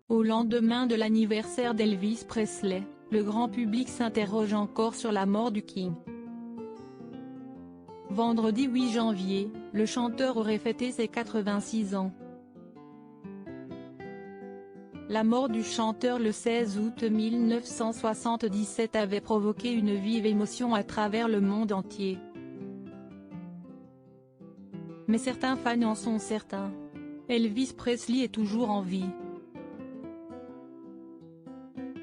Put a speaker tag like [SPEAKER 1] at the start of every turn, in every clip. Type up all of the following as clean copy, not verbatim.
[SPEAKER 1] Au lendemain de l'anniversaire d'Elvis Presley, le grand public s'interroge encore sur la mort du King. Vendredi 8 janvier, le chanteur aurait fêté ses 86 ans. La mort du chanteur le 16 août 1977 avait provoqué une vive émotion à travers le monde entier. Mais certains fans en sont certains. Elvis Presley est toujours en vie.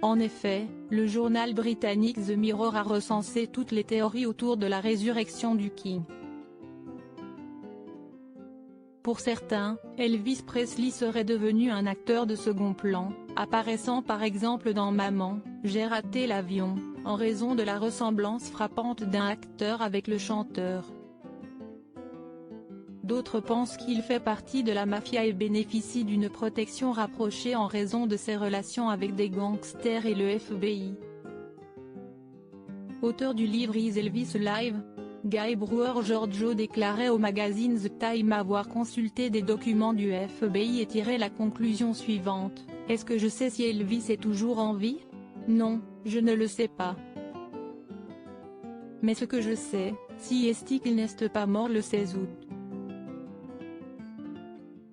[SPEAKER 1] En effet, le journal britannique The Mirror a recensé toutes les théories autour de la résurrection du King. Pour certains, Elvis Presley serait devenu un acteur de second plan, apparaissant par exemple dans Maman, j'ai raté l'avion, en raison de la ressemblance frappante d'un acteur avec le chanteur. D'autres pensent qu'il fait partie de la mafia et bénéficie d'une protection rapprochée en raison de ses relations avec des gangsters et le FBI. Auteur du livre Is Elvis Alive?, Guy Brewer-Giorgio déclarait au magazine The Time avoir consulté des documents du FBI et tiré la conclusion suivante: « Est-ce que je sais si Elvis est toujours en vie? Non, je ne le sais pas. Mais ce que je sais, c'est qu'il n'est pas mort le 16 août. »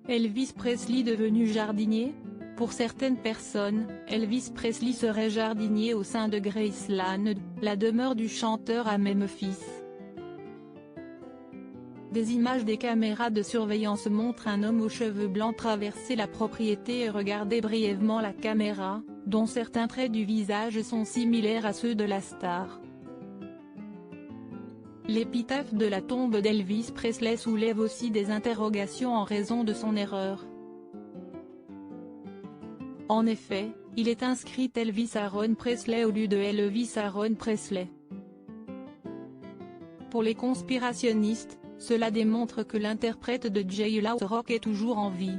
[SPEAKER 1] Elvis Presley devenu jardinier? Pour certaines personnes, Elvis Presley serait jardinier au sein de Graceland, la demeure du chanteur à Memphis. Des images des caméras de surveillance montrent un homme aux cheveux blancs traverser la propriété et regarder brièvement la caméra, dont certains traits du visage sont similaires à ceux de la star. L'épitaphe de la tombe d'Elvis Presley soulève aussi des interrogations en raison de son erreur. En effet, il est inscrit Elvis Aaron Presley au lieu de Elvis Aaron Presley. Pour les conspirationnistes, cela démontre que l'interprète de Jailhouse Rock est toujours en vie.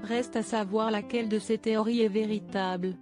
[SPEAKER 1] Reste à savoir laquelle de ces théories est véritable.